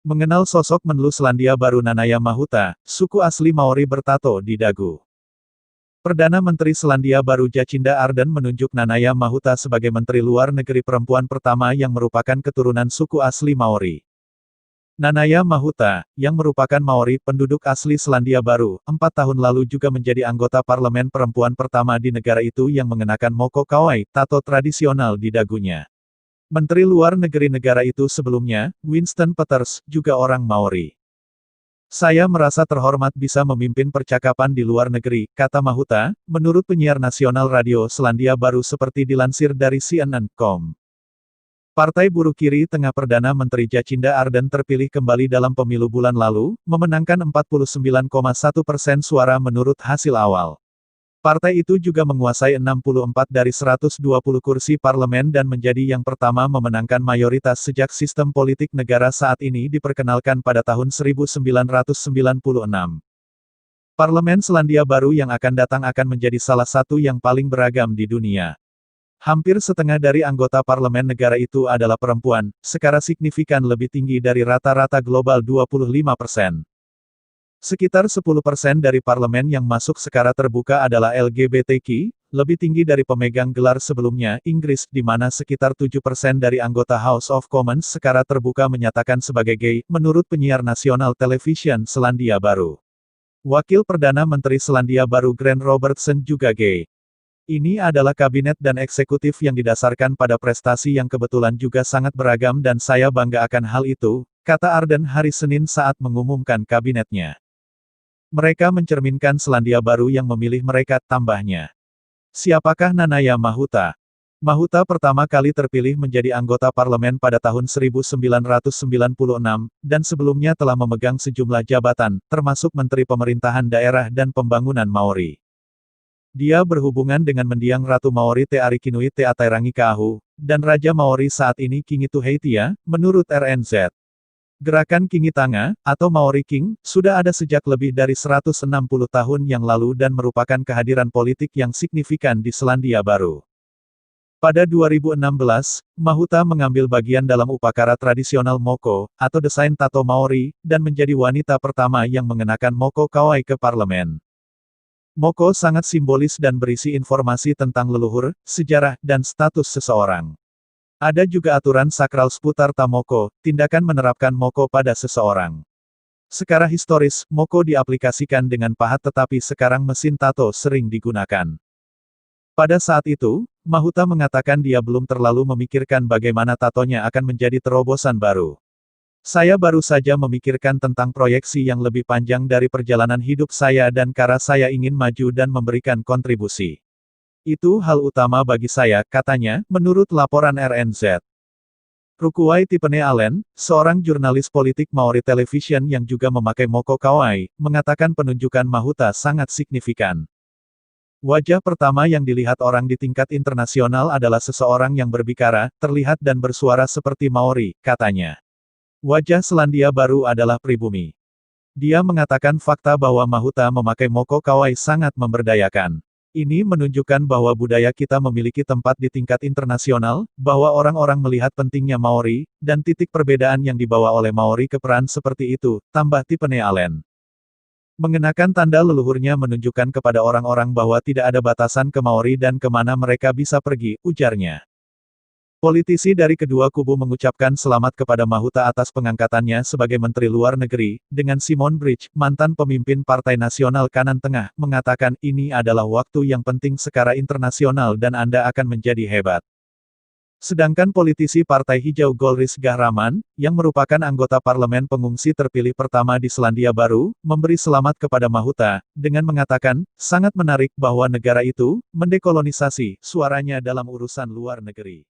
Mengenal sosok Menlu Selandia Baru Nanaya Mahuta, suku asli Maori bertato di dagu. Perdana Menteri Selandia Baru Jacinda Ardern menunjuk Nanaya Mahuta sebagai Menteri Luar Negeri perempuan pertama yang merupakan keturunan suku asli Maori. Nanaya Mahuta, yang merupakan Maori penduduk asli Selandia Baru, 4 tahun lalu juga menjadi anggota parlemen perempuan pertama di negara itu yang mengenakan moko kawai, tato tradisional di dagunya. Menteri Luar Negeri negara itu sebelumnya, Winston Peters, juga orang Maori. Saya merasa terhormat bisa memimpin percakapan di luar negeri, kata Mahuta, menurut penyiar nasional radio Selandia Baru seperti dilansir dari CNN.com. Partai Buruh Kiri Tengah Perdana Menteri Jacinda Ardern terpilih kembali dalam pemilu bulan lalu, memenangkan 49,1% suara menurut hasil awal. Partai itu juga menguasai 64 dari 120 kursi parlemen dan menjadi yang pertama memenangkan mayoritas sejak sistem politik negara saat ini diperkenalkan pada tahun 1996. Parlemen Selandia Baru yang akan datang akan menjadi salah satu yang paling beragam di dunia. Hampir setengah dari anggota parlemen negara itu adalah perempuan, secara signifikan lebih tinggi dari rata-rata global 25%. Sekitar 10% dari parlemen yang masuk secara terbuka adalah LGBTQ, lebih tinggi dari pemegang gelar sebelumnya, Inggris, di mana sekitar 7% dari anggota House of Commons secara terbuka menyatakan sebagai gay, menurut penyiar nasional television Selandia Baru. Wakil Perdana Menteri Selandia Baru Grant Robertson juga gay. Ini adalah kabinet dan eksekutif yang didasarkan pada prestasi yang kebetulan juga sangat beragam dan saya bangga akan hal itu, kata Ardern hari Senin saat mengumumkan kabinetnya. Mereka mencerminkan Selandia Baru yang memilih mereka, tambahnya. Siapakah Nanaya Mahuta? Mahuta pertama kali terpilih menjadi anggota parlemen pada tahun 1996, dan sebelumnya telah memegang sejumlah jabatan, termasuk Menteri Pemerintahan Daerah dan Pembangunan Maori. Dia berhubungan dengan mendiang Ratu Maori Te Arikinui Te Atairangi Kaahu, dan Raja Maori saat ini Kingitu Heitia, menurut RNZ. Gerakan Kingitanga, atau Maori King, sudah ada sejak lebih dari 160 tahun yang lalu dan merupakan kehadiran politik yang signifikan di Selandia Baru. Pada 2016, Mahuta mengambil bagian dalam upacara tradisional Moko, atau desain tato Maori, dan menjadi wanita pertama yang mengenakan Moko Kawai ke parlemen. Moko sangat simbolis dan berisi informasi tentang leluhur, sejarah, dan status seseorang. Ada juga aturan sakral seputar Tamoko, tindakan menerapkan Moko pada seseorang. Secara historis, Moko diaplikasikan dengan pahat tetapi sekarang mesin tato sering digunakan. Pada saat itu, Mahuta mengatakan dia belum terlalu memikirkan bagaimana tatonya akan menjadi terobosan baru. Saya baru saja memikirkan tentang proyeksi yang lebih panjang dari perjalanan hidup saya dan karena saya ingin maju dan memberikan kontribusi. Itu hal utama bagi saya, katanya, menurut laporan RNZ. Rukuwai Tipene Allen, seorang jurnalis politik Maori Television yang juga memakai moko kawai, mengatakan penunjukan Mahuta sangat signifikan. Wajah pertama yang dilihat orang di tingkat internasional adalah seseorang yang berbicara, terlihat dan bersuara seperti Maori, katanya. Wajah Selandia Baru adalah pribumi. Dia mengatakan fakta bahwa Mahuta memakai moko kawai sangat memberdayakan. Ini menunjukkan bahwa budaya kita memiliki tempat di tingkat internasional, bahwa orang-orang melihat pentingnya Maori, dan titik perbedaan yang dibawa oleh Maori ke peran seperti itu, tambah Tipene Allen. Mengenakan tanda leluhurnya menunjukkan kepada orang-orang bahwa tidak ada batasan ke Maori dan kemana mereka bisa pergi, ujarnya. Politisi dari kedua kubu mengucapkan selamat kepada Mahuta atas pengangkatannya sebagai Menteri Luar Negeri, dengan Simon Bridge, mantan pemimpin Partai Nasional Kanan Tengah, mengatakan ini adalah waktu yang penting secara internasional dan Anda akan menjadi hebat. Sedangkan politisi Partai Hijau Golriz Gahraman, yang merupakan anggota parlemen pengungsi terpilih pertama di Selandia Baru, memberi selamat kepada Mahuta, dengan mengatakan, sangat menarik bahwa negara itu, mendekolonisasi, suaranya dalam urusan luar negeri.